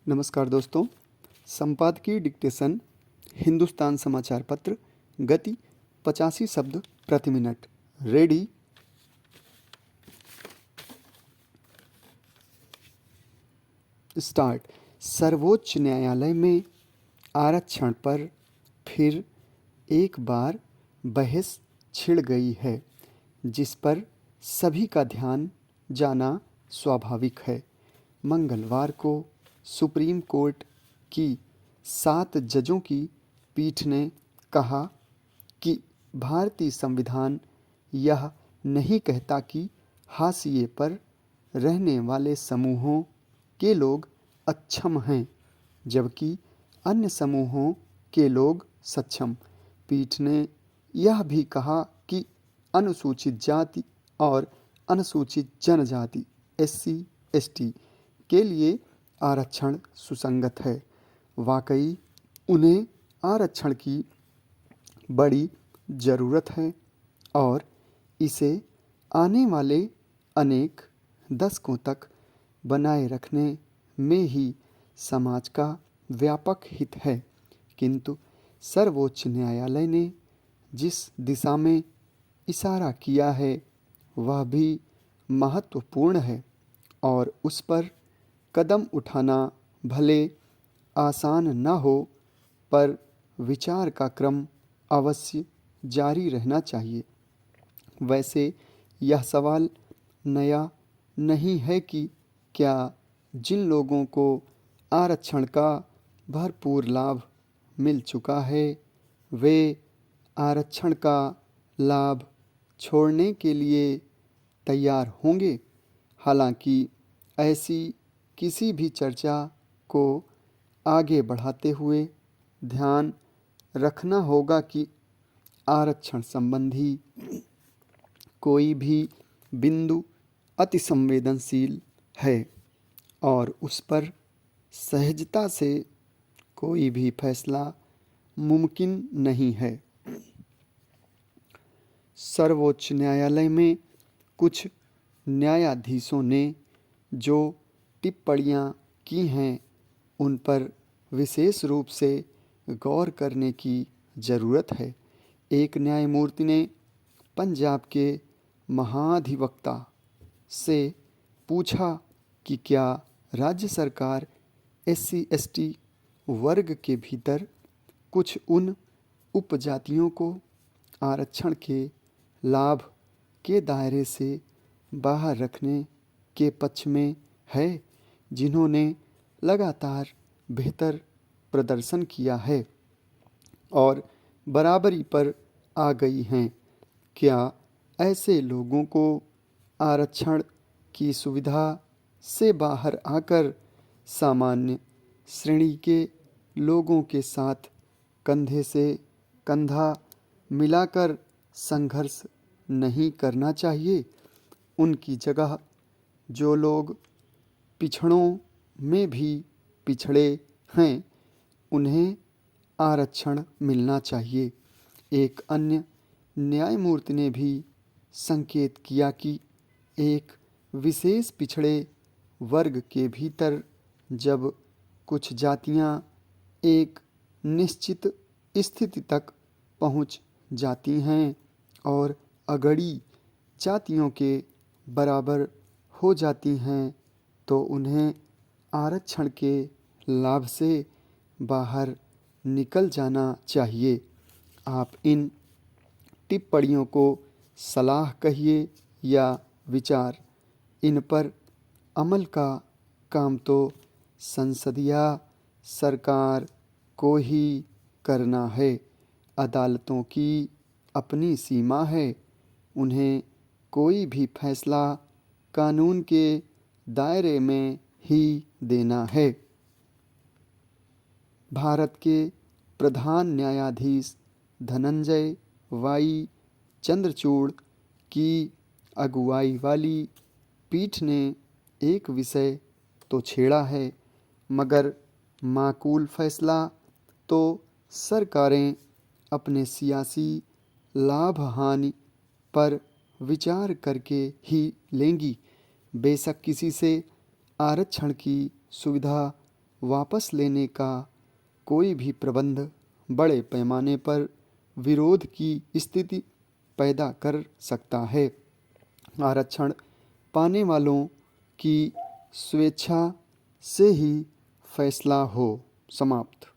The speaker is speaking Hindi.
नमस्कार दोस्तों। संपादकीय डिक्टेशन हिंदुस्तान समाचार पत्र, गति 85 शब्द प्रति मिनट। रेडी। स्टार्ट। सर्वोच्च न्यायालय में आरक्षण पर फिर एक बार बहस छिड़ गई है, जिस पर सभी का ध्यान जाना स्वाभाविक है। मंगलवार को सुप्रीम कोर्ट की 7 जजों की पीठ ने कहा कि भारतीय संविधान यह नहीं कहता कि हाशिए पर रहने वाले समूहों के लोग अक्षम हैं, जबकि अन्य समूहों के लोग सक्षम। पीठ ने यह भी कहा कि अनुसूचित जाति और अनुसूचित जनजाति SC/ST के लिए आरक्षण सुसंगत है। वाकई उन्हें आरक्षण की बड़ी ज़रूरत है और इसे आने वाले अनेक दशकों तक बनाए रखने में ही समाज का व्यापक हित है। किंतु सर्वोच्च न्यायालय ने जिस दिशा में इशारा किया है वह भी महत्वपूर्ण है और उस पर कदम उठाना भले आसान न हो, पर विचार का क्रम अवश्य जारी रहना चाहिए। वैसे यह सवाल नया नहीं है कि क्या जिन लोगों को आरक्षण का भरपूर लाभ मिल चुका है वे आरक्षण का लाभ छोड़ने के लिए तैयार होंगे। हालांकि ऐसी किसी भी चर्चा को आगे बढ़ाते हुए ध्यान रखना होगा कि आरक्षण संबंधी कोई भी बिंदु अति संवेदनशील है और उस पर सहजता से कोई भी फैसला मुमकिन नहीं है। सर्वोच्च न्यायालय में कुछ न्यायाधीशों ने जो टिप्पणियां की हैं उन पर विशेष रूप से गौर करने की ज़रूरत है। एक न्यायमूर्ति ने पंजाब के महाधिवक्ता से पूछा कि क्या राज्य सरकार SC/ST वर्ग के भीतर कुछ उन उपजातियों को आरक्षण के लाभ के दायरे से बाहर रखने के पक्ष में है, जिन्होंने लगातार बेहतर प्रदर्शन किया है और बराबरी पर आ गई हैं। क्या ऐसे लोगों को आरक्षण की सुविधा से बाहर आकर सामान्य श्रेणी के लोगों के साथ कंधे से कंधा मिलाकर संघर्ष नहीं करना चाहिए? उनकी जगह जो लोग पिछड़ों में भी पिछड़े हैं उन्हें आरक्षण मिलना चाहिए। एक अन्य न्यायमूर्ति ने भी संकेत किया कि एक विशेष पिछड़े वर्ग के भीतर जब कुछ जातियां एक निश्चित स्थिति तक पहुंच जाती हैं और अगड़ी जातियों के बराबर हो जाती हैं तो उन्हें आरक्षण के लाभ से बाहर निकल जाना चाहिए। आप इन टिप्पणियों को सलाह कहिए या विचार, इन पर अमल का काम तो संसदीय सरकार को ही करना है। अदालतों की अपनी सीमा है, उन्हें कोई भी फैसला कानून के दायरे में ही देना है। भारत के प्रधान न्यायाधीश धनंजय वाई चंद्रचूड़ की अगुवाई वाली पीठ ने एक विषय तो छेड़ा है, मगर माकूल फैसला तो सरकारें अपने सियासी लाभ हानि पर विचार करके ही लेंगी। बेशक किसी से आरक्षण की सुविधा वापस लेने का कोई भी प्रबंध बड़े पैमाने पर विरोध की स्थिति पैदा कर सकता है। आरक्षण पाने वालों की स्वेच्छा से ही फैसला हो। समाप्त।